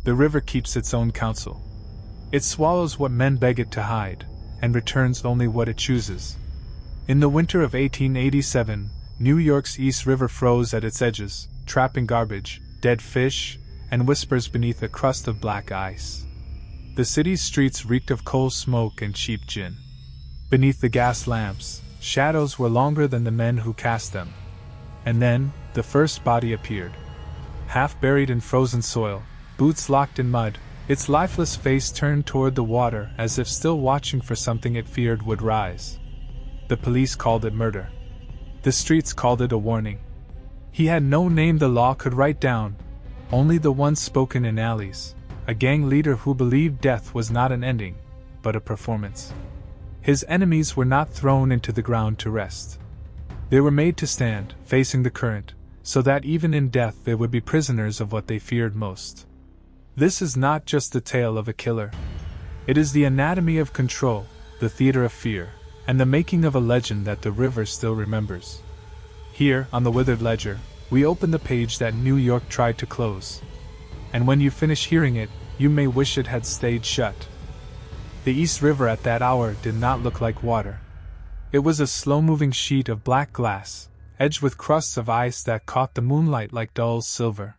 The river keeps its own counsel. It swallows what men beg it to hide, and returns only what it chooses. In the winter of 1887, New York's East River froze at its edges, trapping garbage, dead fish, and whispers beneath a crust of black ice. The city's streets reeked of coal smoke and cheap gin. Beneath the gas lamps, shadows were longer than the men who cast them. And then, the first body appeared. Half buried in frozen soil, boots locked in mud, its lifeless face turned toward the water as if still watching for something it feared would rise. The police called it murder. The streets called it a warning. He had no name the law could write down, only the one spoken in alleys, a gang leader who believed death was not an ending, but a performance. His enemies were not thrown into the ground to rest. They were made to stand, facing the current, so that even in death they would be prisoners of what they feared most. This is not just the tale of a killer. It is the anatomy of control, the theater of fear, and the making of a legend that the river still remembers. Here, on the Withered Ledger, we open the page that New York tried to close. And when you finish hearing it, you may wish it had stayed shut. The East River at that hour did not look like water. It was a slow-moving sheet of black glass, edged with crusts of ice that caught the moonlight like dull silver.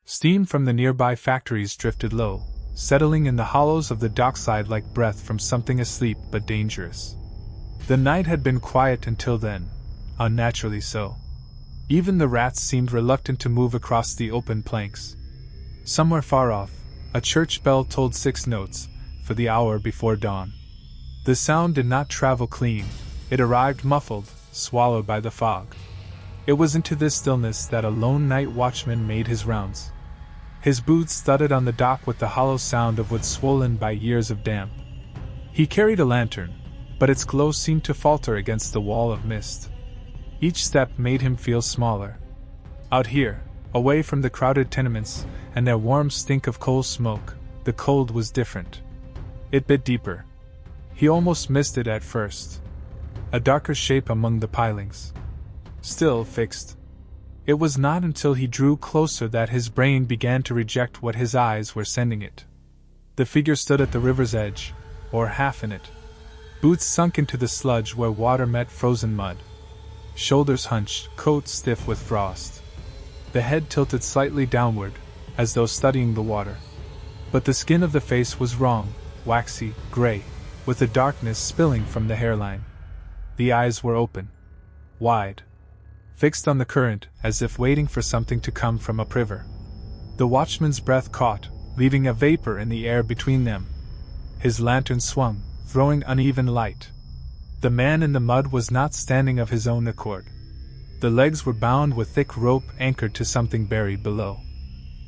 Steam from the nearby factories drifted low, settling in the hollows of the dockside like breath from something asleep but dangerous. The night had been quiet until then, unnaturally so. Even the rats seemed reluctant to move across the open planks. Somewhere far off, a church bell tolled 6 notes, for the hour before dawn. The sound did not travel clean, it arrived muffled, swallowed by the fog. It was into this stillness that a lone night watchman made his rounds. His boots thudded on the dock with the hollow sound of wood swollen by years of damp. He carried a lantern, but its glow seemed to falter against the wall of mist. Each step made him feel smaller. Out here, away from the crowded tenements and their warm stink of coal smoke, the cold was different. It bit deeper. He almost missed it at first. A darker shape among the pilings. Still fixed. It was not until he drew closer that his brain began to reject what his eyes were sending it. The figure stood at the river's edge, or half in it. Boots sunk into the sludge where water met frozen mud. Shoulders hunched, coat stiff with frost. The head tilted slightly downward, as though studying the water. But the skin of the face was wrong, waxy, gray, with the darkness spilling from the hairline. The eyes were open. Wide. Fixed on the current, as if waiting for something to come from upriver. The watchman's breath caught, leaving a vapor in the air between them. His lantern swung, throwing uneven light. The man in the mud was not standing of his own accord. The legs were bound with thick rope anchored to something buried below.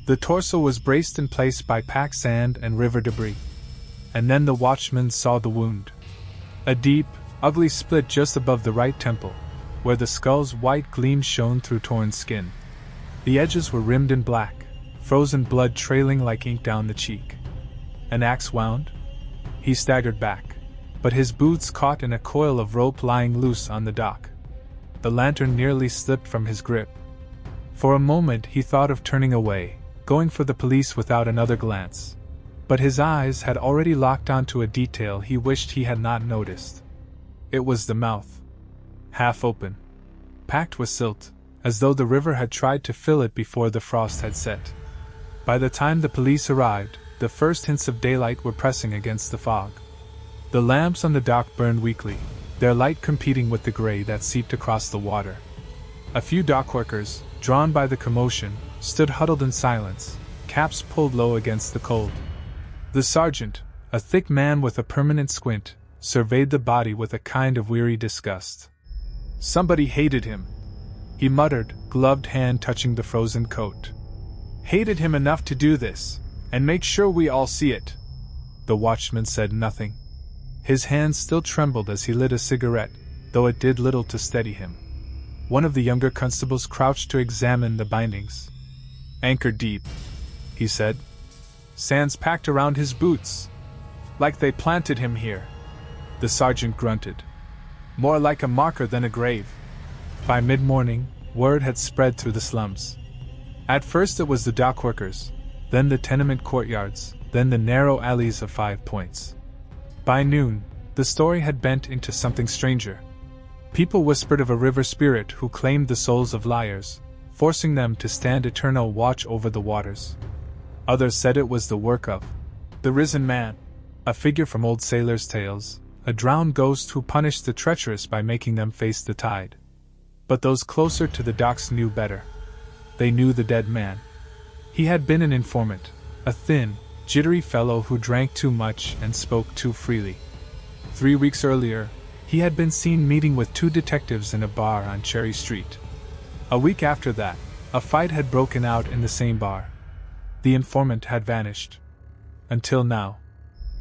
The torso was braced in place by packed sand and river debris. And then the watchman saw the wound. A deep, ugly split just above the right temple, where the skull's white gleam shone through torn skin. The edges were rimmed in black, frozen blood trailing like ink down the cheek. An axe wound? He staggered back, but his boots caught in a coil of rope lying loose on the dock. The lantern nearly slipped from his grip. For a moment he thought of turning away, going for the police without another glance. But his eyes had already locked onto a detail he wished he had not noticed. It was the mouth. Half open. Packed with silt, as though the river had tried to fill it before the frost had set. By the time the police arrived, the first hints of daylight were pressing against the fog. The lamps on the dock burned weakly, their light competing with the gray that seeped across the water. A few dock workers, drawn by the commotion, stood huddled in silence, caps pulled low against the cold. The sergeant, a thick man with a permanent squint, surveyed the body with a kind of weary disgust. Somebody hated him, he muttered, gloved hand touching the frozen coat. Hated him enough to do this, and make sure we all see it. The watchman said nothing. His hands still trembled as he lit a cigarette, though it did little to steady him. One of the younger constables crouched to examine the bindings. Anchor deep, he said. Sands packed around his boots. Like they planted him here. The sergeant grunted. More like a marker than a grave. By mid-morning, word had spread through the slums. At first it was the dock workers, then the tenement courtyards, then the narrow alleys of 5 Points. By noon, the story had bent into something stranger. People whispered of a river spirit who claimed the souls of liars, forcing them to stand eternal watch over the waters. Others said it was the work of the risen man, a figure from old sailors' tales, a drowned ghost who punished the treacherous by making them face the tide. But those closer to the docks knew better. They knew the dead man. He had been an informant, a thin, jittery fellow who drank too much and spoke too freely. 3 weeks earlier, he had been seen meeting with 2 detectives in a bar on Cherry Street. A week after that, a fight had broken out in the same bar. The informant had vanished. Until now.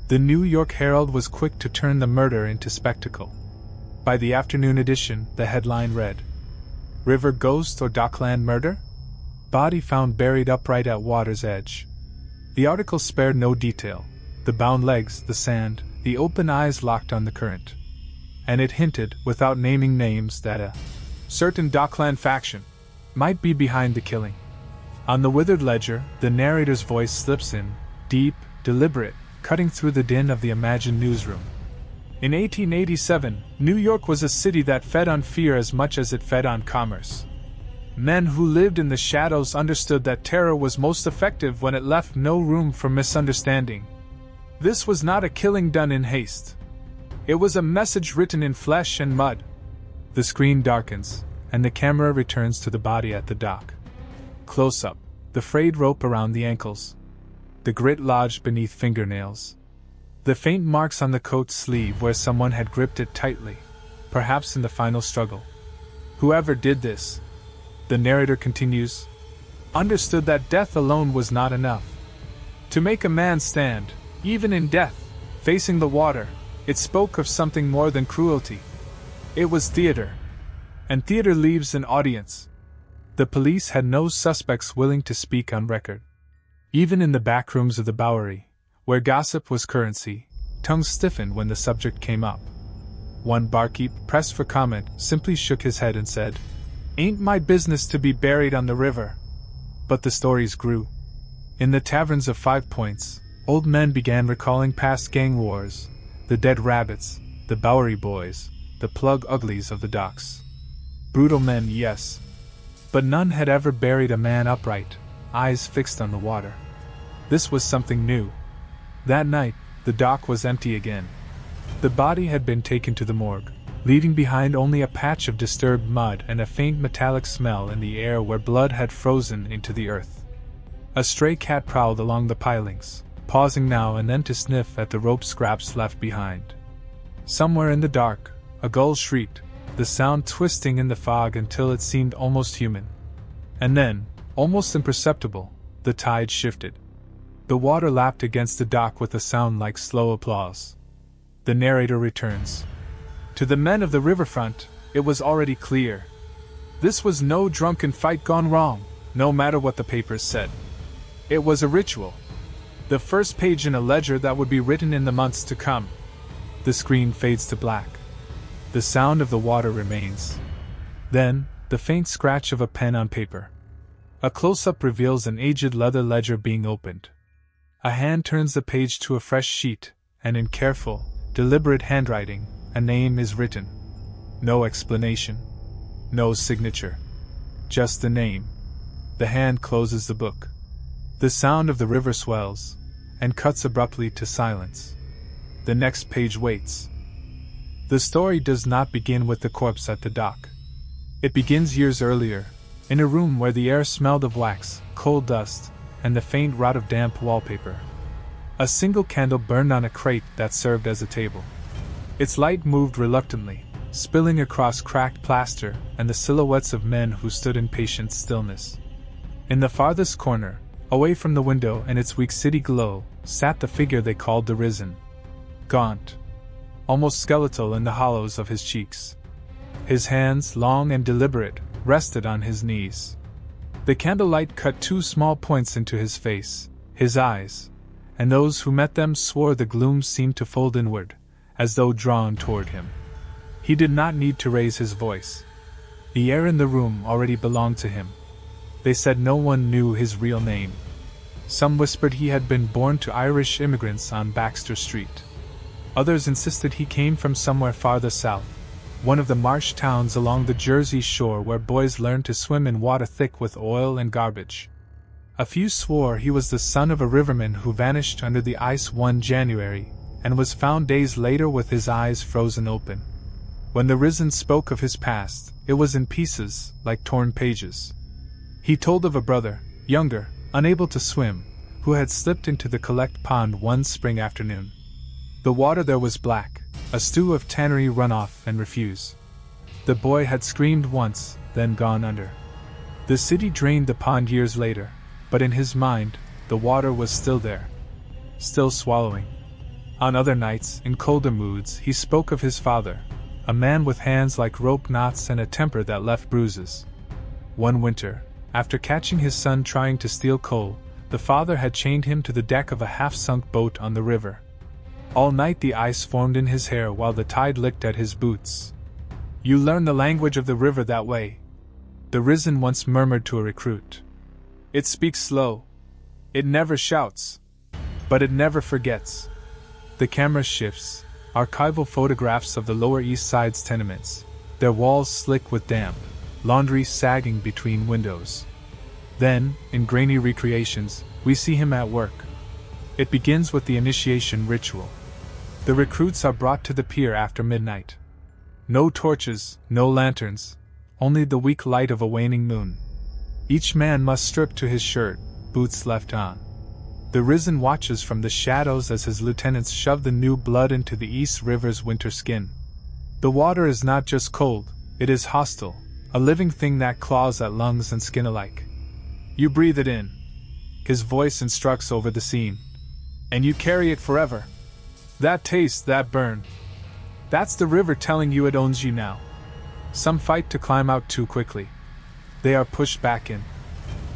The New York Herald was quick to turn the murder into spectacle. By the afternoon edition, the headline read, "River Ghost or Dockland Murder? Body found buried upright at water's edge." The article spared no detail: the bound legs, the sand, the open eyes locked on the current. And it hinted, without naming names, that a certain Dockland faction might be behind the killing. On the Withered Ledger, the narrator's voice slips in, deep, deliberate, cutting through the din of the imagined newsroom. In 1887, New York was a city that fed on fear as much as it fed on commerce. Men who lived in the shadows understood that terror was most effective when it left no room for misunderstanding. This was not a killing done in haste. It was a message written in flesh and mud. The screen darkens, and the camera returns to the body at the dock. Close up, the frayed rope around the ankles. The grit lodged beneath fingernails. The faint marks on the coat sleeve where someone had gripped it tightly, perhaps in the final struggle. Whoever did this, the narrator continues, understood that death alone was not enough. To make a man stand, even in death, facing the water, it spoke of something more than cruelty. It was theater. And theater leaves an audience. The police had no suspects willing to speak on record. Even in the back rooms of the Bowery, where gossip was currency, tongues stiffened when the subject came up. One barkeep, pressed for comment, simply shook his head and said, "Ain't my business to be buried on the river." But the stories grew. In the taverns of 5 Points, old men began recalling past gang wars, the dead rabbits, the Bowery boys, the plug uglies of the docks. Brutal men, yes. But none had ever buried a man upright, eyes fixed on the water. This was something new. That night, the dock was empty again. The body had been taken to the morgue, leaving behind only a patch of disturbed mud and a faint metallic smell in the air where blood had frozen into the earth. A stray cat prowled along the pilings, pausing now and then to sniff at the rope scraps left behind. Somewhere in the dark, a gull shrieked, the sound twisting in the fog until it seemed almost human. And then, almost imperceptible, the tide shifted. The water lapped against the dock with a sound like slow applause. The narrator returns. To the men of the riverfront, it was already clear. This was no drunken fight gone wrong, no matter what the papers said. It was a ritual. The first page in a ledger that would be written in the months to come. The screen fades to black. The sound of the water remains. Then, the faint scratch of a pen on paper. A close-up reveals an aged leather ledger being opened. A hand turns the page to a fresh sheet, and in careful, deliberate handwriting, a name is written. No explanation. No signature. Just the name. The hand closes the book. The sound of the river swells, and cuts abruptly to silence. The next page waits. The story does not begin with the corpse at the dock. It begins years earlier, in a room where the air smelled of wax, coal dust, and the faint rot of damp wallpaper. A single candle burned on a crate that served as a table. Its light moved reluctantly, spilling across cracked plaster and the silhouettes of men who stood in patient stillness. In the farthest corner, away from the window and its weak city glow, sat the figure they called the Risen. Gaunt, almost skeletal in the hollows of his cheeks. His hands, long and deliberate, rested on his knees. The candlelight cut 2 small points into his face, his eyes, and those who met them swore the gloom seemed to fold inward, as though drawn toward him. He did not need to raise his voice. The air in the room already belonged to him. They said no one knew his real name. Some whispered he had been born to Irish immigrants on Baxter Street. Others insisted he came from somewhere farther south, one of the marsh towns along the Jersey shore where boys learned to swim in water thick with oil and garbage. A few swore he was the son of a riverman who vanished under the ice one January, and was found days later with his eyes frozen open. When the Risen spoke of his past, it was in pieces, like torn pages. He told of a brother, younger, unable to swim, who had slipped into the collect pond one spring afternoon. The water there was black, a stew of tannery runoff and refuse. The boy had screamed once, then gone under. The city drained the pond years later, but in his mind, the water was still there, still swallowing. On other nights, in colder moods, he spoke of his father, a man with hands like rope knots and a temper that left bruises. One winter, after catching his son trying to steal coal, the father had chained him to the deck of a half-sunk boat on the river. All night the ice formed in his hair while the tide licked at his boots. "You learn the language of the river that way," the Risen once murmured to a recruit. "It speaks slow. It never shouts. But it never forgets." The camera shifts, archival photographs of the Lower East Side's tenements, their walls slick with damp, laundry sagging between windows. Then, in grainy recreations, we see him at work. It begins with the initiation ritual. The recruits are brought to the pier after midnight. No torches, no lanterns, only the weak light of a waning moon. Each man must strip to his shirt, boots left on. The Risen watches from the shadows as his lieutenants shove the new blood into the East River's winter skin. The water is not just cold, it is hostile, a living thing that claws at lungs and skin alike. "You breathe it in," his voice instructs over the scene. "And you carry it forever. That taste, that burn. That's the river telling you it owns you now." Some fight to climb out too quickly. They are pushed back in.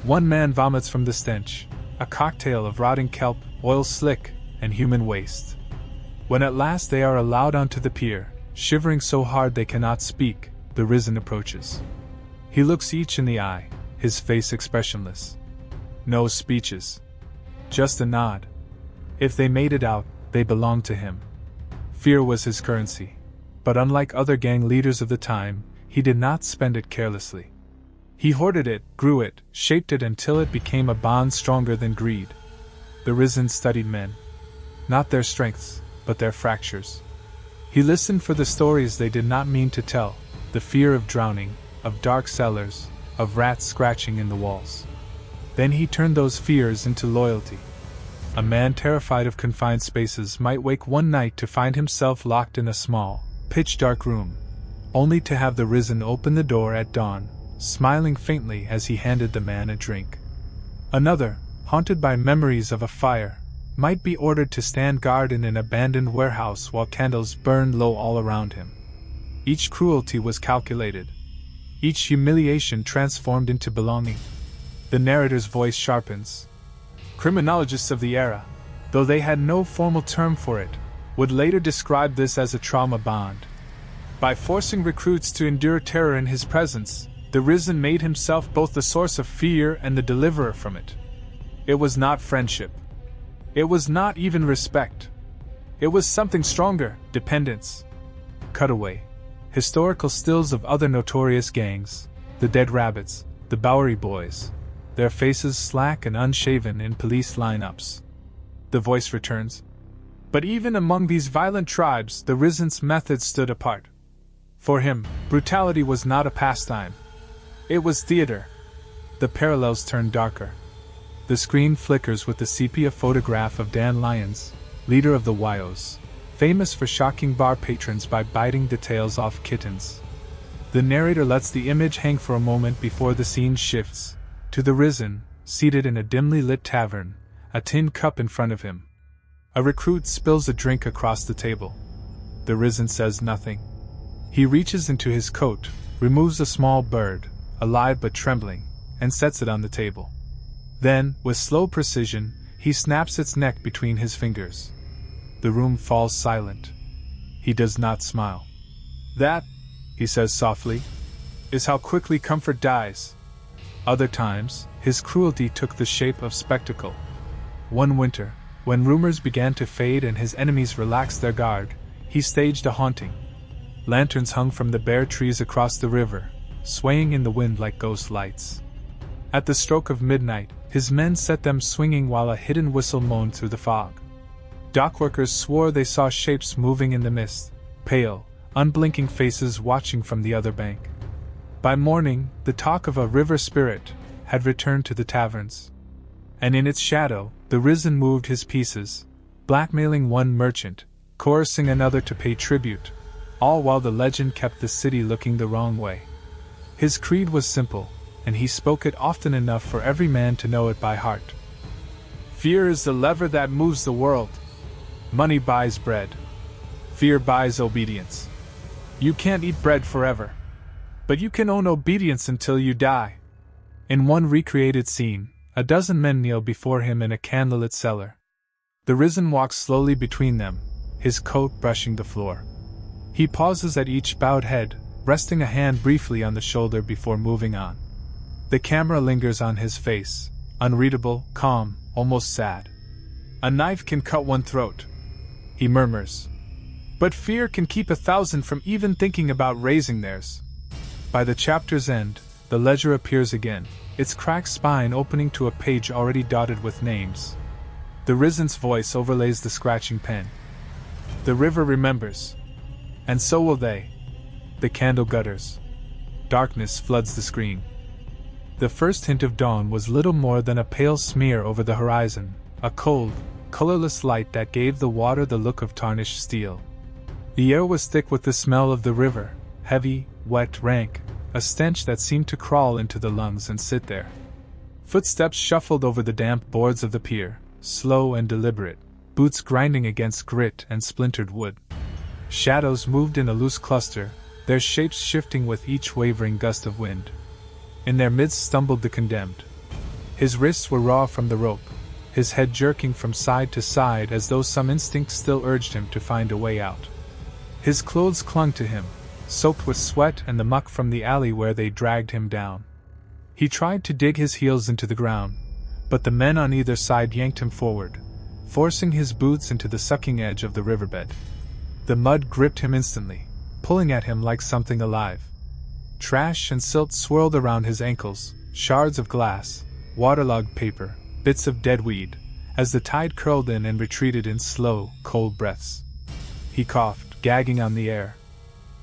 One man vomits from the stench, a cocktail of rotting kelp, oil slick, and human waste. When at last they are allowed onto the pier, shivering so hard they cannot speak, the Risen approaches. He looks each in the eye, his face expressionless. No speeches. Just a nod. If they made it out, they belonged to him. Fear was his currency. But unlike other gang leaders of the time, he did not spend it carelessly. He hoarded it, grew it, shaped it until it became a bond stronger than greed. The Risen studied men. Not their strengths, but their fractures. He listened for the stories they did not mean to tell, the fear of drowning, of dark cellars, of rats scratching in the walls. Then he turned those fears into loyalty. A man terrified of confined spaces might wake one night to find himself locked in a small, pitch-dark room, only to have the Risen open the door at dawn, smiling faintly as he handed the man a drink. Another, haunted by memories of a fire, might be ordered to stand guard in an abandoned warehouse while candles burned low all around him. Each cruelty was calculated, each humiliation transformed into belonging. The narrator's voice sharpens. Criminologists of the era, though they had no formal term for it, would later describe this as a trauma bond. By forcing recruits to endure terror in his presence, the Risen made himself both the source of fear and the deliverer from it. It was not friendship. It was not even respect. It was something stronger, dependence. Cutaway. Historical stills of other notorious gangs, the Dead Rabbits, the Bowery Boys, their faces slack and unshaven in police lineups. The voice returns. But even among these violent tribes, the Risen's methods stood apart. For him, brutality was not a pastime. It was theater. The parallels turn darker. The screen flickers with the sepia photograph of Dan Lyons, leader of the Wyos, famous for shocking bar patrons by biting details off kittens. The narrator lets the image hang for a moment before the scene shifts, to the Risen, seated in a dimly lit tavern, a tin cup in front of him. A recruit spills a drink across the table. The Risen says nothing. He reaches into his coat, removes a small bird, alive but trembling, and sets it on the table. Then, with slow precision, he snaps its neck between his fingers. The room falls silent. He does not smile. "That," he says softly, "is how quickly comfort dies." Other times, his cruelty took the shape of spectacle. One winter, when rumors began to fade and his enemies relaxed their guard, he staged a haunting. Lanterns hung from the bare trees across the river, swaying in the wind like ghost lights. At the stroke of midnight, his men set them swinging while a hidden whistle moaned through the fog. Dockworkers swore they saw shapes moving in the mist, pale, unblinking faces watching from the other bank. By morning, the talk of a river spirit had returned to the taverns. And in its shadow, the risen moved his pieces, blackmailing one merchant, coercing another to pay tribute, all while the legend kept the city looking the wrong way. His creed was simple, and he spoke it often enough for every man to know it by heart. Fear is the lever that moves the world. Money buys bread. Fear buys obedience. You can't eat bread forever, but you can own obedience until you die. In one recreated scene, a dozen men kneel before him in a candlelit cellar. The risen walks slowly between them, his coat brushing the floor. He pauses at each bowed head, resting a hand briefly on the shoulder before moving on. The camera lingers on his face, unreadable, calm, almost sad. A knife can cut one throat, he murmurs. But fear can keep 1,000 from even thinking about raising theirs. By the chapter's end, the ledger appears again, its cracked spine opening to a page already dotted with names. The risen's voice overlays the scratching pen. The river remembers. And so will they. The candle gutters. Darkness floods the screen. The first hint of dawn was little more than a pale smear over the horizon, a cold, colorless light that gave the water the look of tarnished steel. The air was thick with the smell of the river, heavy, wet, rank, a stench that seemed to crawl into the lungs and sit there. Footsteps shuffled over the damp boards of the pier, slow and deliberate, boots grinding against grit and splintered wood. Shadows moved in a loose cluster, their shapes shifting with each wavering gust of wind. In their midst stumbled the condemned. His wrists were raw from the rope, his head jerking from side to side as though some instinct still urged him to find a way out. His clothes clung to him, soaked with sweat and the muck from the alley where they dragged him down. He tried to dig his heels into the ground, but the men on either side yanked him forward, forcing his boots into the sucking edge of the riverbed. The mud gripped him instantly, pulling at him like something alive. Trash and silt swirled around his ankles, shards of glass, waterlogged paper, bits of dead weed, as the tide curled in and retreated in slow, cold breaths. He coughed, gagging on the air.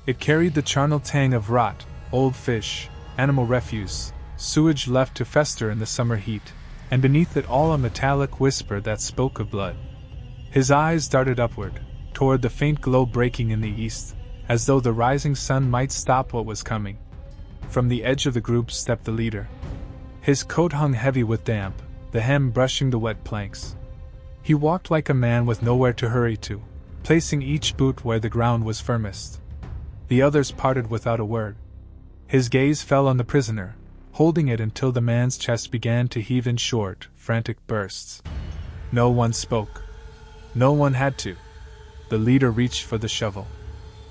It carried the charnel tang of rot, old fish, animal refuse, sewage left to fester in the summer heat, and beneath it all a metallic whisper that spoke of blood. His eyes darted upward, toward the faint glow breaking in the east, as though the rising sun might stop what was coming. From the edge of the group stepped the leader. His coat hung heavy with damp, the hem brushing the wet planks. He walked like a man with nowhere to hurry to, placing each boot where the ground was firmest. The others parted without a word. His gaze fell on the prisoner, holding it until the man's chest began to heave in short, frantic bursts. No one spoke. No one had to. The leader reached for the shovel.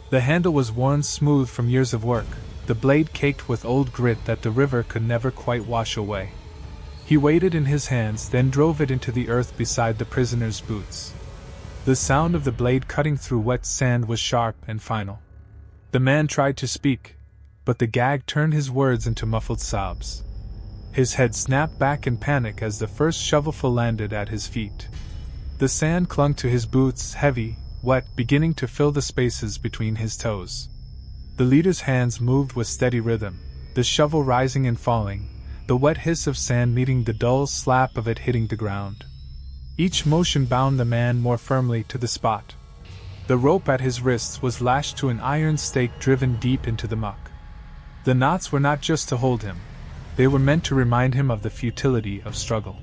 The handle was worn smooth from years of work, the blade caked with old grit that the river could never quite wash away. He weighed it in his hands, then drove it into the earth beside the prisoner's boots. The sound of the blade cutting through wet sand was sharp and final. The man tried to speak, but the gag turned his words into muffled sobs. His head snapped back in panic as the first shovelful landed at his feet. The sand clung to his boots, heavy, wet, beginning to fill the spaces between his toes. The leader's hands moved with steady rhythm, the shovel rising and falling, the wet hiss of sand meeting the dull slap of it hitting the ground. Each motion bound the man more firmly to the spot. The rope at his wrists was lashed to an iron stake driven deep into the muck. The knots were not just to hold him, they were meant to remind him of the futility of struggle.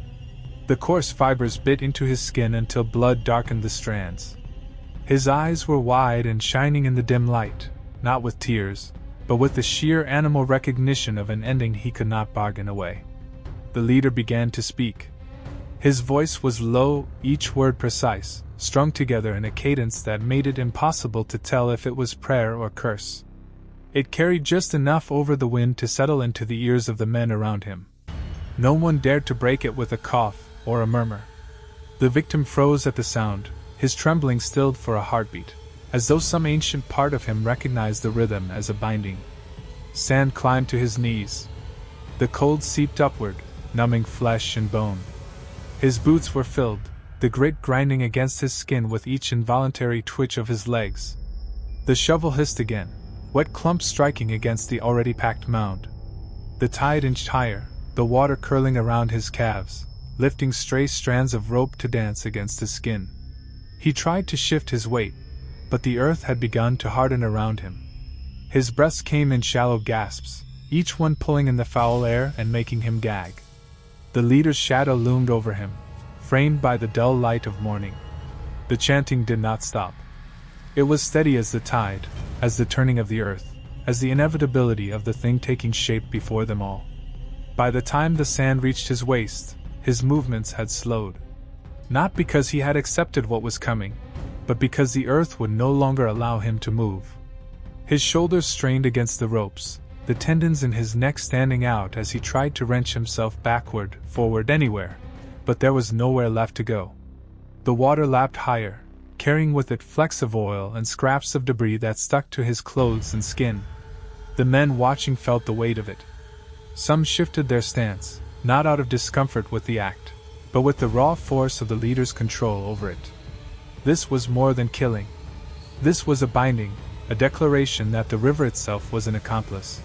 The coarse fibers bit into his skin until blood darkened the strands. His eyes were wide and shining in the dim light, not with tears, but with the sheer animal recognition of an ending he could not bargain away. The leader began to speak. His voice was low, each word precise, strung together in a cadence that made it impossible to tell if it was prayer or curse. It carried just enough over the wind to settle into the ears of the men around him. No one dared to break it with a cough or a murmur. The victim froze at the sound, his trembling stilled for a heartbeat, as though some ancient part of him recognized the rhythm as a binding. Sand climbed to his knees. The cold seeped upward, numbing flesh and bone. His boots were filled, the grit grinding against his skin with each involuntary twitch of his legs. The shovel hissed again, wet clumps striking against the already packed mound. The tide inched higher, the water curling around his calves, lifting stray strands of rope to dance against his skin. He tried to shift his weight, but the earth had begun to harden around him. His breaths came in shallow gasps, each one pulling in the foul air and making him gag. The leader's shadow loomed over him, framed by the dull light of morning. The chanting did not stop. It was steady as the tide, as the turning of the earth, as the inevitability of the thing taking shape before them all. By the time the sand reached his waist, his movements had slowed. Not because he had accepted what was coming, but because the earth would no longer allow him to move. His shoulders strained against the ropes, the tendons in his neck standing out as he tried to wrench himself backward, forward, anywhere, but there was nowhere left to go. The water lapped higher, carrying with it flecks of oil and scraps of debris that stuck to his clothes and skin. The men watching felt the weight of it. Some shifted their stance, not out of discomfort with the act, but with the raw force of the leader's control over it. This was more than killing. This was a binding, a declaration that the river itself was an accomplice.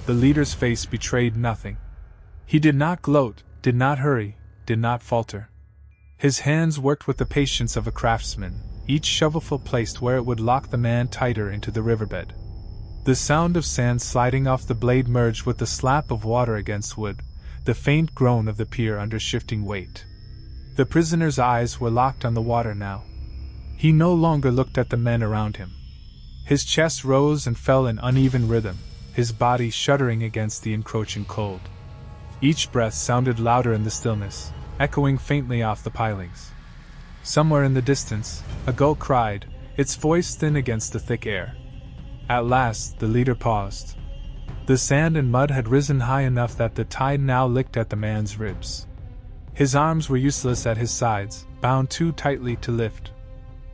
The leader's face betrayed nothing. He did not gloat, did not hurry, did not falter. His hands worked with the patience of a craftsman, each shovelful placed where it would lock the man tighter into the riverbed. The sound of sand sliding off the blade merged with the slap of water against wood, the faint groan of the pier under shifting weight. The prisoner's eyes were locked on the water now. He no longer looked at the men around him. His chest rose and fell in uneven rhythm, his body shuddering against the encroaching cold. Each breath sounded louder in the stillness, echoing faintly off the pilings. Somewhere in the distance, a gull cried, its voice thin against the thick air. At last, the leader paused. The sand and mud had risen high enough that the tide now licked at the man's ribs. His arms were useless at his sides, bound too tightly to lift.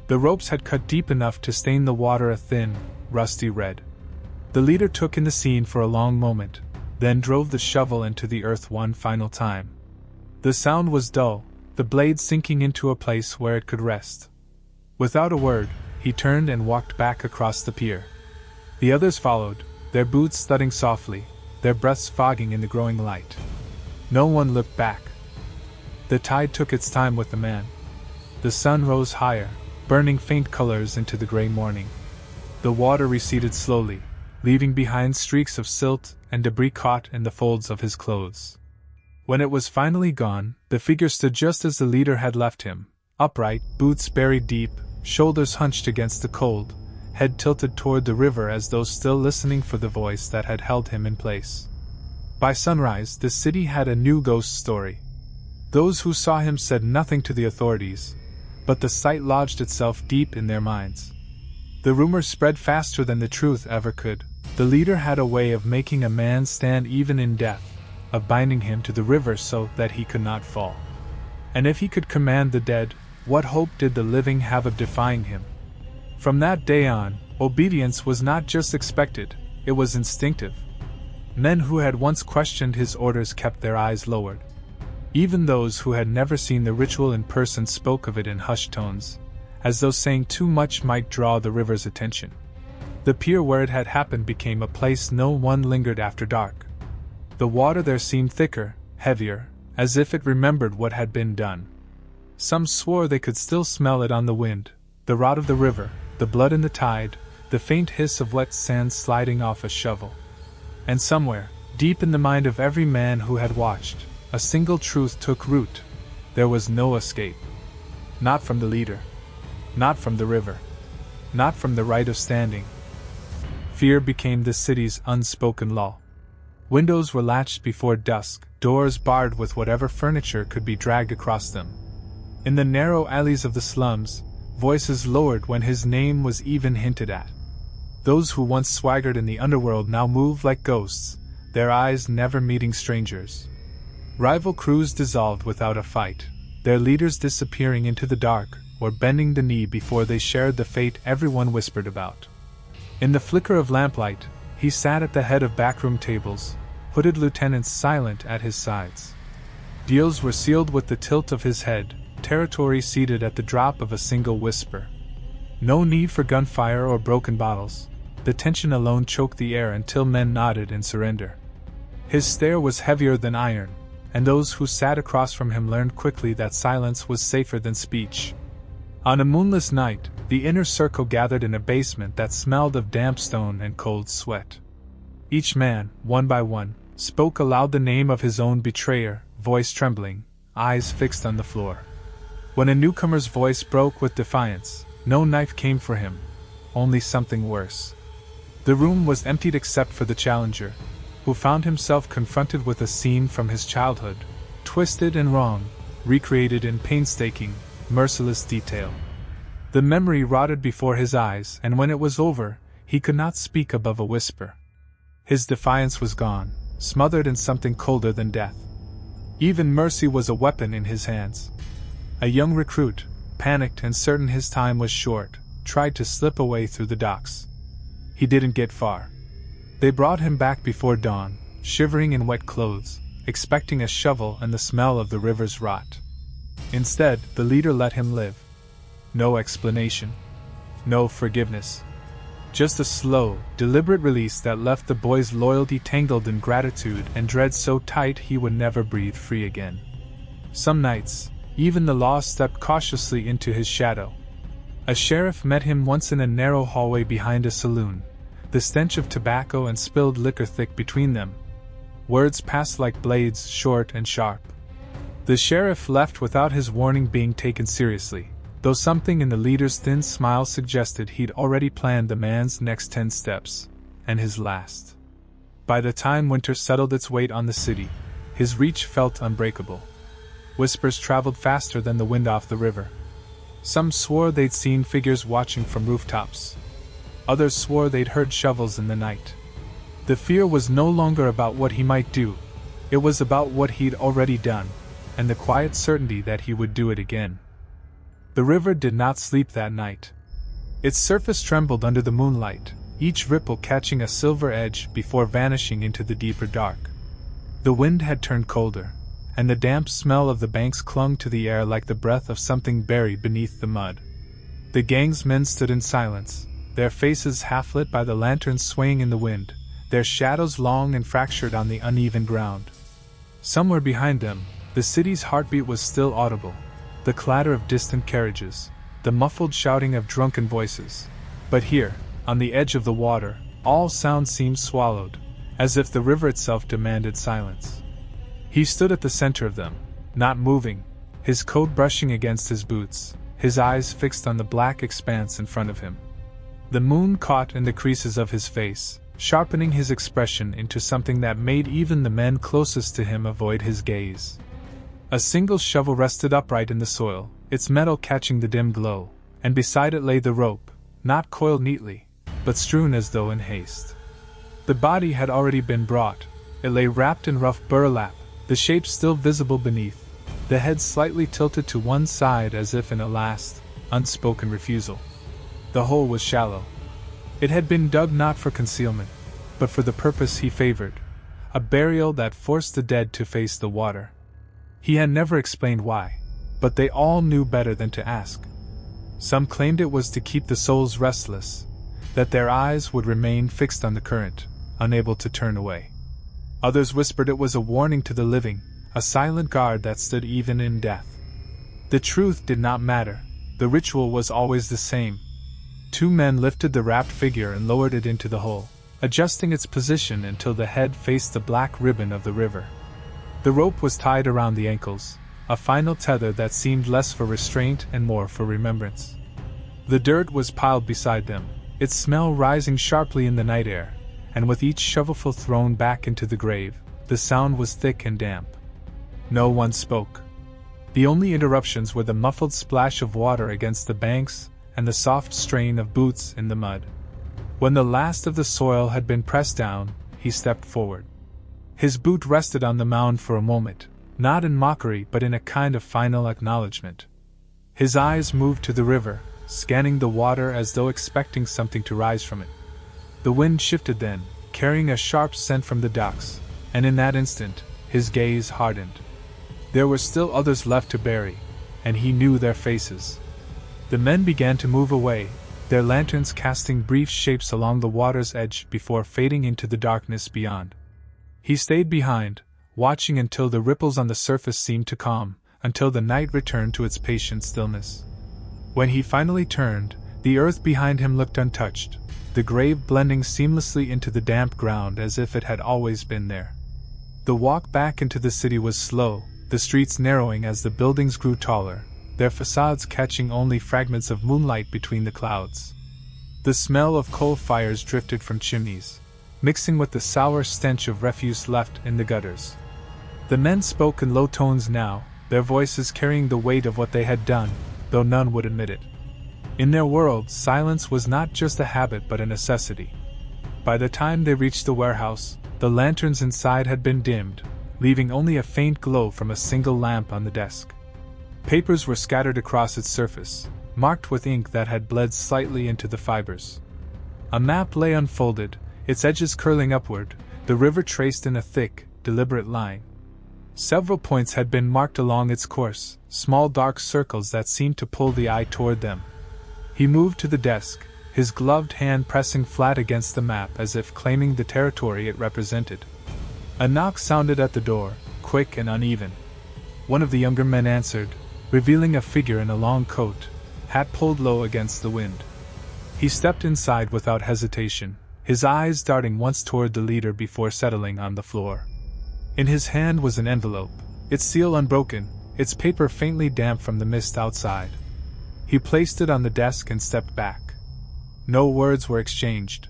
The ropes had cut deep enough to stain the water a thin, rusty red. The leader took in the scene for a long moment, then drove the shovel into the earth one final time. The sound was dull, the blade sinking into a place where it could rest. Without a word, he turned and walked back across the pier. The others followed, their boots thudding softly, their breaths fogging in the growing light. No one looked back. The tide took its time with the man. The sun rose higher, burning faint colors into the gray morning. The water receded slowly, leaving behind streaks of silt and debris caught in the folds of his clothes. When it was finally gone, the figure stood just as the leader had left him, upright, boots buried deep, shoulders hunched against the cold, head tilted toward the river as though still listening for the voice that had held him in place. By sunrise, the city had a new ghost story. Those who saw him said nothing to the authorities, but the sight lodged itself deep in their minds. The rumor spread faster than the truth ever could. The leader had a way of making a man stand even in death, of binding him to the river so that he could not fall. And if he could command the dead, what hope did the living have of defying him? From that day on, obedience was not just expected, it was instinctive. Men who had once questioned his orders kept their eyes lowered. Even those who had never seen the ritual in person spoke of it in hushed tones, as though saying too much might draw the river's attention. The pier where it had happened became a place no one lingered after dark. The water there seemed thicker, heavier, as if it remembered what had been done. Some swore they could still smell it on the wind, the rot of the river, the blood in the tide, the faint hiss of wet sand sliding off a shovel. And somewhere, deep in the mind of every man who had watched, a single truth took root: there was no escape. Not from the leader. Not from the river. Not from the Rite of Standing. Fear became the city's unspoken law. Windows were latched before dusk, doors barred with whatever furniture could be dragged across them. In the narrow alleys of the slums, voices lowered when his name was even hinted at. Those who once swaggered in the underworld now moved like ghosts, their eyes never meeting strangers. Rival crews dissolved without a fight. their leaders disappearing into the dark or bending the knee before they shared the fate everyone whispered about. In the flicker of lamplight, he sat at the head of backroom tables, hooded lieutenants silent at his sides. Deals were sealed with the tilt of his head, territory ceded at the drop of a single whisper. No need for gunfire or broken bottles. The tension alone choked the air until men nodded in surrender. His stare was heavier than iron, and those who sat across from him learned quickly that silence was safer than speech. On a moonless night, the inner circle gathered in a basement that smelled of damp stone and cold sweat. Each man, one by one, spoke aloud the name of his own betrayer, voice trembling, eyes fixed on the floor. When a newcomer's voice broke with defiance, no knife came for him, only something worse. The room was emptied except for the challenger, who found himself confronted with a scene from his childhood, twisted and wrong, recreated in painstaking, merciless detail. The memory rotted before his eyes, and when it was over, he could not speak above a whisper. His defiance was gone, smothered in something colder than death. Even mercy was a weapon in his hands. A young recruit, panicked and certain his time was short, tried to slip away through the docks. He didn't get far. They brought him back before dawn, shivering in wet clothes, expecting a shovel and the smell of the river's rot. Instead, the leader let him live. No explanation. No forgiveness. Just a slow, deliberate release that left the boy's loyalty tangled in gratitude and dread so tight he would never breathe free again. Some nights, even the law stepped cautiously into his shadow. A sheriff met him once in a narrow hallway behind a saloon, the stench of tobacco and spilled liquor thick between them. Words passed like blades, short and sharp. The sheriff left without his warning being taken seriously, though something in the leader's thin smile suggested he'd already planned the man's next 10 steps, and his last. By the time winter settled its weight on the city, his reach felt unbreakable. Whispers traveled faster than the wind off the river. Some swore they'd seen figures watching from rooftops. Others swore they'd heard shovels in the night. The fear was no longer about what he might do, it was about what he'd already done, and the quiet certainty that he would do it again. The river did not sleep that night. Its surface trembled under the moonlight, each ripple catching a silver edge before vanishing into the deeper dark. The wind had turned colder, and the damp smell of the banks clung to the air like the breath of something buried beneath the mud. The gang's men stood in silence, their faces half lit by the lanterns swaying in the wind, their shadows long and fractured on the uneven ground. Somewhere behind them, the city's heartbeat was still audible, the clatter of distant carriages, the muffled shouting of drunken voices. But here, on the edge of the water, all sound seemed swallowed, as if the river itself demanded silence. He stood at the center of them, not moving, his coat brushing against his boots, his eyes fixed on the black expanse in front of him. The moon caught in the creases of his face, sharpening his expression into something that made even the men closest to him avoid his gaze. A single shovel rested upright in the soil, its metal catching the dim glow, and beside it lay the rope, not coiled neatly, but strewn as though in haste. The body had already been brought. It lay wrapped in rough burlap, the shape still visible beneath, the head slightly tilted to one side as if in a last, unspoken refusal. The hole was shallow. It had been dug not for concealment, but for the purpose he favored, a burial that forced the dead to face the water. He had never explained why, but they all knew better than to ask. Some claimed it was to keep the souls restless, that their eyes would remain fixed on the current, unable to turn away. Others whispered it was a warning to the living, a silent guard that stood even in death. The truth did not matter, the ritual was always the same. 2 men lifted the wrapped figure and lowered it into the hole, adjusting its position until the head faced the black ribbon of the river. The rope was tied around the ankles, a final tether that seemed less for restraint and more for remembrance. The dirt was piled beside them, its smell rising sharply in the night air, and with each shovelful thrown back into the grave, the sound was thick and damp. No one spoke. The only interruptions were the muffled splash of water against the banks and the soft strain of boots in the mud. When the last of the soil had been pressed down, he stepped forward. His boot rested on the mound for a moment, not in mockery but in a kind of final acknowledgement. His eyes moved to the river, scanning the water as though expecting something to rise from it. The wind shifted then, carrying a sharp scent from the docks, and in that instant, his gaze hardened. There were still others left to bury, and he knew their faces. The men began to move away, their lanterns casting brief shapes along the water's edge before fading into the darkness beyond. He stayed behind, watching until the ripples on the surface seemed to calm, until the night returned to its patient stillness. When he finally turned, the earth behind him looked untouched, the grave blending seamlessly into the damp ground as if it had always been there. The walk back into the city was slow, the streets narrowing as the buildings grew taller, their facades catching only fragments of moonlight between the clouds. The smell of coal fires drifted from chimneys, mixing with the sour stench of refuse left in the gutters. The men spoke in low tones now, their voices carrying the weight of what they had done, though none would admit it. In their world, silence was not just a habit but a necessity. By the time they reached the warehouse, the lanterns inside had been dimmed, leaving only a faint glow from a single lamp on the desk. Papers were scattered across its surface, marked with ink that had bled slightly into the fibers. A map lay unfolded, its edges curling upward, the river traced in a thick, deliberate line. Several points had been marked along its course, small dark circles that seemed to pull the eye toward them. He moved to the desk, his gloved hand pressing flat against the map as if claiming the territory it represented. A knock sounded at the door, quick and uneven. One of the younger men answered, revealing a figure in a long coat, hat pulled low against the wind. He stepped inside without hesitation, his eyes darting once toward the leader before settling on the floor. In his hand was an envelope, its seal unbroken, its paper faintly damp from the mist outside. He placed it on the desk and stepped back. No words were exchanged.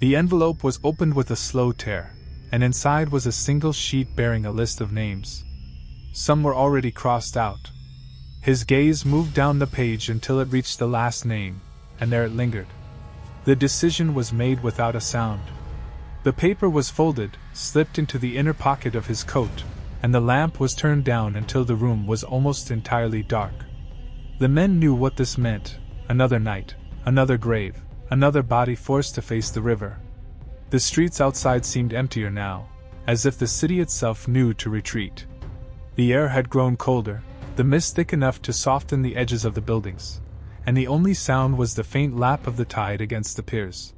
The envelope was opened with a slow tear, and inside was a single sheet bearing a list of names. Some were already crossed out. His gaze moved down the page until it reached the last name, and there it lingered. The decision was made without a sound. The paper was folded, slipped into the inner pocket of his coat, and the lamp was turned down until the room was almost entirely dark. The men knew what this meant: another night, another grave, another body forced to face the river. The streets outside seemed emptier now, as if the city itself knew to retreat. The air had grown colder, the mist thick enough to soften the edges of the buildings, and the only sound was the faint lap of the tide against the piers.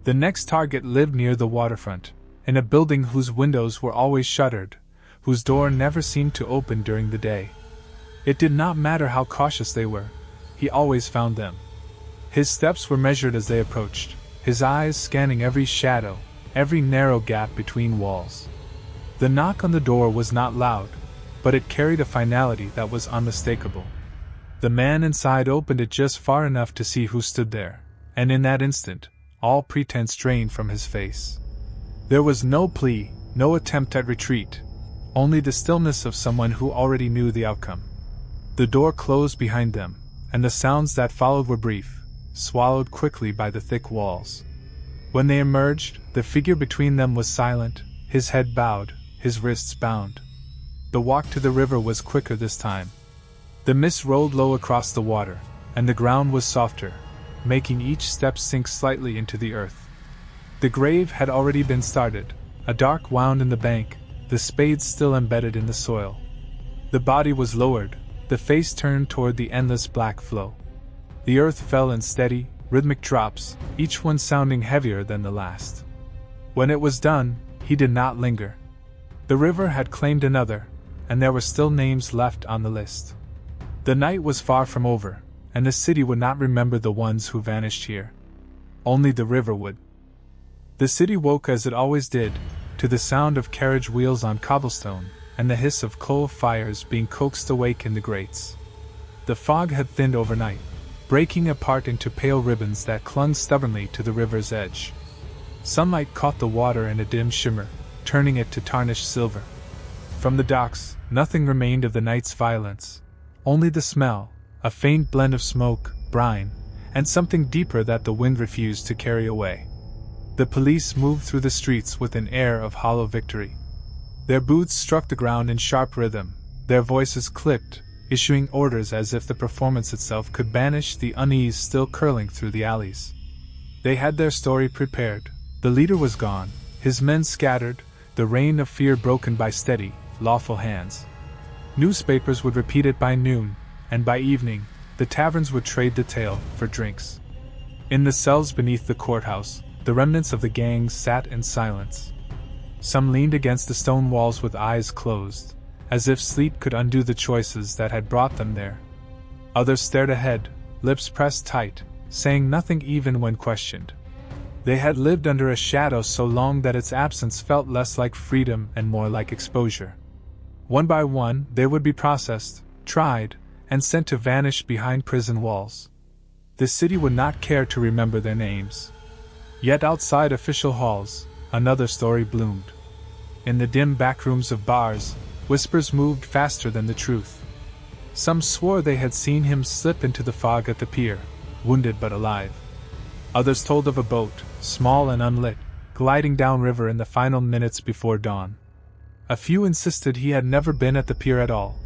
The next target lived near the waterfront, in a building whose windows were always shuttered, whose door never seemed to open during the day. It did not matter how cautious they were, he always found them. His steps were measured as they approached, his eyes scanning every shadow, every narrow gap between walls. The knock on the door was not loud, but it carried a finality that was unmistakable. The man inside opened it just far enough to see who stood there, and in that instant, all pretense drained from his face. There was no plea, no attempt at retreat, only the stillness of someone who already knew the outcome. The door closed behind them, and the sounds that followed were brief, swallowed quickly by the thick walls. When they emerged, the figure between them was silent, his head bowed, his wrists bound. The walk to the river was quicker this time. The mist rolled low across the water, and the ground was softer, making each step sink slightly into the earth. The grave had already been started, a dark wound in the bank, the spades still embedded in the soil. The body was lowered, the face turned toward the endless black flow. The earth fell in steady, rhythmic drops, each one sounding heavier than the last. When it was done, he did not linger. The river had claimed another, and there were still names left on the list. The night was far from over, and the city would not remember the ones who vanished here. Only the river would. The city woke as it always did, to the sound of carriage wheels on cobblestone, and the hiss of coal fires being coaxed awake in the grates. The fog had thinned overnight, breaking apart into pale ribbons that clung stubbornly to the river's edge. Sunlight caught the water in a dim shimmer, turning it to tarnished silver. From the docks, nothing remained of the night's violence, only the smell, a faint blend of smoke, brine, and something deeper that the wind refused to carry away. The police moved through the streets with an air of hollow victory. Their boots struck the ground in sharp rhythm, their voices clipped, issuing orders as if the performance itself could banish the unease still curling through the alleys. They had their story prepared. The leader was gone, his men scattered, the reign of fear broken by steady, lawful hands. Newspapers would repeat it by noon, and by evening, the taverns would trade the tale for drinks. In the cells beneath the courthouse, the remnants of the gang sat in silence. Some leaned against the stone walls with eyes closed, as if sleep could undo the choices that had brought them there. Others stared ahead, lips pressed tight, saying nothing even when questioned. They had lived under a shadow so long that its absence felt less like freedom and more like exposure. One by one, they would be processed, tried, and sent to vanish behind prison walls. The city would not care to remember their names. Yet outside official halls, another story bloomed. In the dim backrooms of bars, whispers moved faster than the truth. Some swore they had seen him slip into the fog at the pier, wounded but alive. Others told of a boat, small and unlit, gliding downriver in the final minutes before dawn. A few insisted he had never been at the pier at all,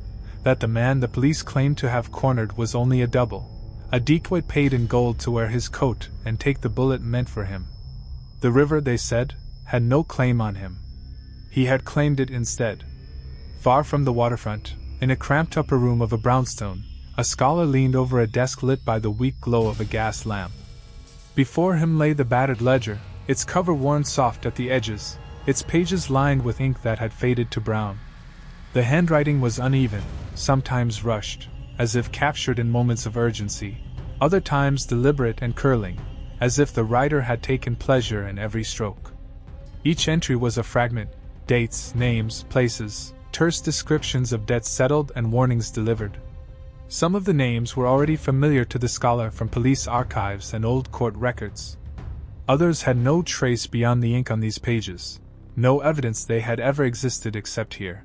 that the man the police claimed to have cornered was only a double, a decoy paid in gold to wear his coat and take the bullet meant for him. The river, they said, had no claim on him. He had claimed it instead. Far from the waterfront, in a cramped upper room of a brownstone, a scholar leaned over a desk lit by the weak glow of a gas lamp. Before him lay the battered ledger, its cover worn soft at the edges, its pages lined with ink that had faded to brown. The handwriting was uneven, sometimes rushed, as if captured in moments of urgency, other times deliberate and curling, as if the writer had taken pleasure in every stroke. Each entry was a fragment, dates, names, places, terse descriptions of debts settled and warnings delivered. Some of the names were already familiar to the scholar from police archives and old court records. Others had no trace beyond the ink on these pages, no evidence they had ever existed except here.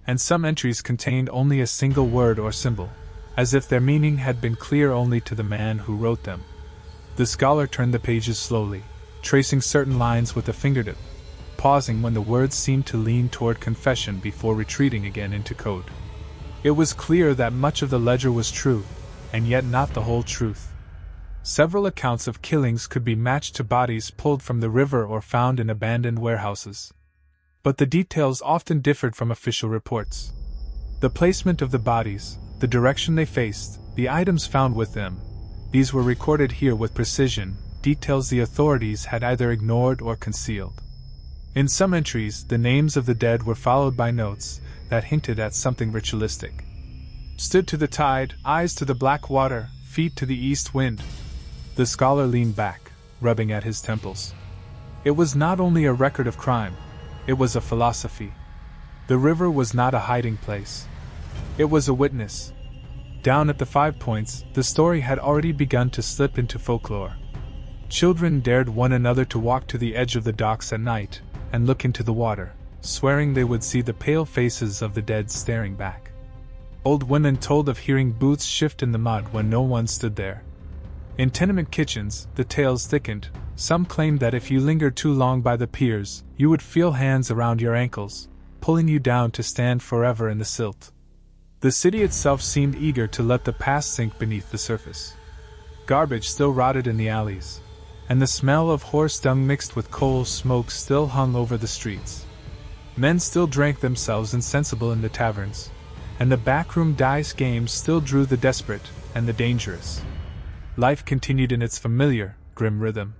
And some entries contained only a single word or symbol, as if their meaning had been clear only to the man who wrote them. The scholar turned the pages slowly, tracing certain lines with a fingertip, pausing when the words seemed to lean toward confession before retreating again into code. It was clear that much of the ledger was true, and yet not the whole truth. Several accounts of killings could be matched to bodies pulled from the river or found in abandoned warehouses. But the details often differed from official reports. The placement of the bodies, the direction they faced, the items found with them, these were recorded here with precision, details the authorities had either ignored or concealed. In some entries, the names of the dead were followed by notes that hinted at something ritualistic. Stood to the tide, eyes to the black water, feet to the east wind. The scholar leaned back, rubbing at his temples. It was not only a record of crime, it was a philosophy. The river was not a hiding place. It was a witness. Down at the 5 Points, the story had already begun to slip into folklore. Children dared one another to walk to the edge of the docks at night and look into the water, swearing they would see the pale faces of the dead staring back. Old women told of hearing boots shift in the mud when no one stood there. In tenement kitchens, the tales thickened. Some claimed that if you lingered too long by the piers, you would feel hands around your ankles, pulling you down to stand forever in the silt. The city itself seemed eager to let the past sink beneath the surface. Garbage still rotted in the alleys, and the smell of horse dung mixed with coal smoke still hung over the streets. Men still drank themselves insensible in the taverns, and the backroom dice games still drew the desperate and the dangerous. Life continued in its familiar, grim rhythm.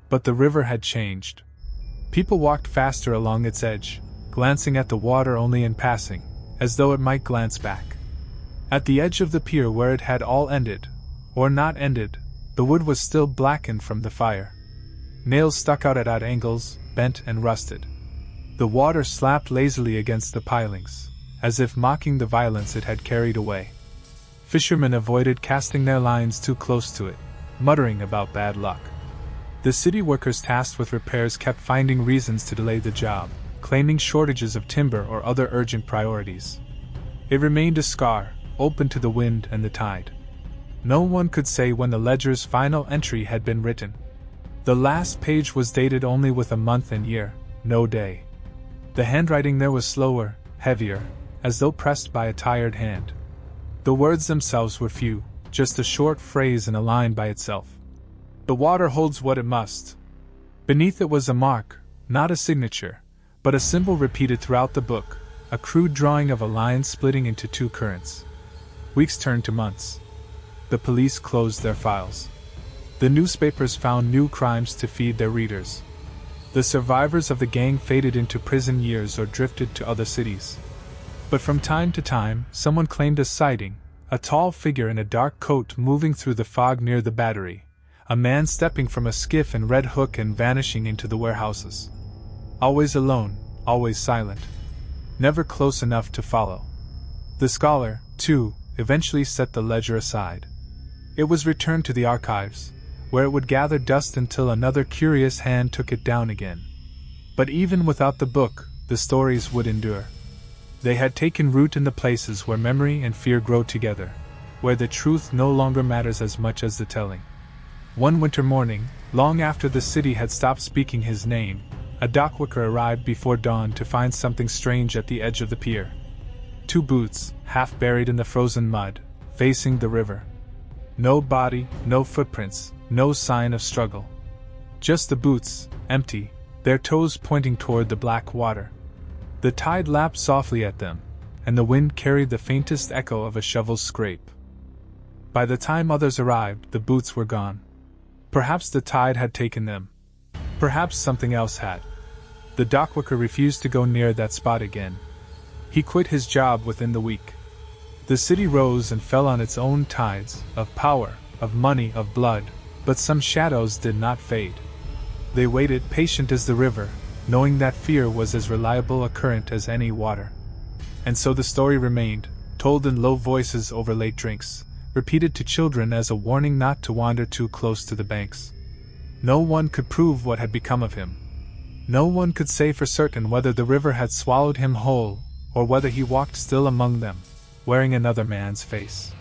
But the river had changed. People walked faster along its edge, glancing at the water only in passing, as though it might glance back. At the edge of the pier where it had all ended, or not ended, the wood was still blackened from the fire. Nails stuck out at odd angles, bent and rusted. The water slapped lazily against the pilings, as if mocking the violence it had carried away. Fishermen avoided casting their lines too close to it, muttering about bad luck. The city workers tasked with repairs kept finding reasons to delay the job, claiming shortages of timber or other urgent priorities. It remained a scar, open to the wind and the tide. No one could say when the ledger's final entry had been written. The last page was dated only with a month and year, no day. The handwriting there was slower, heavier, as though pressed by a tired hand. The words themselves were few, just a short phrase in a line by itself. The water holds what it must. Beneath it was a mark, not a signature, but a symbol repeated throughout the book, a crude drawing of a line splitting into two currents. Weeks turned to months. The police closed their files. The newspapers found new crimes to feed their readers. The survivors of the gang faded into prison years or drifted to other cities. But from time to time, someone claimed a sighting, a tall figure in a dark coat moving through the fog near the Battery, a man stepping from a skiff in Red Hook and vanishing into the warehouses. Always alone, always silent. Never close enough to follow. The scholar, too, eventually set the ledger aside. It was returned to the archives, where it would gather dust until another curious hand took it down again. But even without the book, the stories would endure. They had taken root in the places where memory and fear grow together, where the truth no longer matters as much as the telling. One winter morning, long after the city had stopped speaking his name, a dockworker arrived before dawn to find something strange at the edge of the pier. Two boots, half buried in the frozen mud, facing the river. No body, no footprints, no sign of struggle. Just the boots, empty, their toes pointing toward the black water. The tide lapped softly at them, and the wind carried the faintest echo of a shovel's scrape. By the time others arrived, the boots were gone. Perhaps the tide had taken them. Perhaps something else had. The dockworker refused to go near that spot again. He quit his job within the week. The city rose and fell on its own tides, of power, of money, of blood, but some shadows did not fade. They waited, patient as the river, knowing that fear was as reliable a current as any water. And so the story remained, told in low voices over late drinks, repeated to children as a warning not to wander too close to the banks. No one could prove what had become of him. No one could say for certain whether the river had swallowed him whole, or whether he walked still among them, wearing another man's face.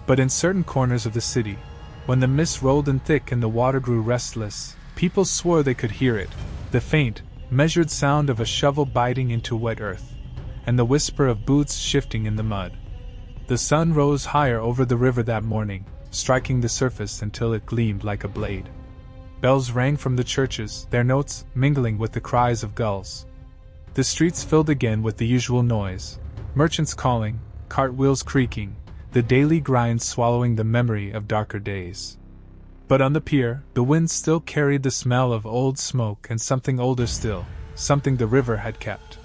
But in certain corners of the city, when the mist rolled in thick and the water grew restless, people swore they could hear it, the faint, measured sound of a shovel biting into wet earth, and the whisper of boots shifting in the mud. The sun rose higher over the river that morning, striking the surface until it gleamed like a blade. Bells rang from the churches, their notes mingling with the cries of gulls. The streets filled again with the usual noise, merchants calling, cartwheels creaking, the daily grind swallowing the memory of darker days. But on the pier, the wind still carried the smell of old smoke and something older still, something the river had kept.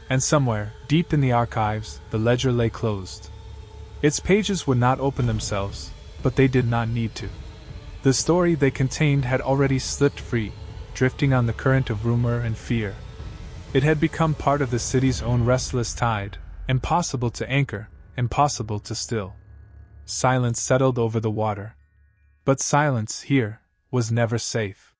And somewhere, deep in the archives, the ledger lay closed. Its pages would not open themselves, but they did not need to. The story they contained had already slipped free, drifting on the current of rumor and fear. It had become part of the city's own restless tide, impossible to anchor, impossible to still. Silence settled over the water. But silence, here, was never safe.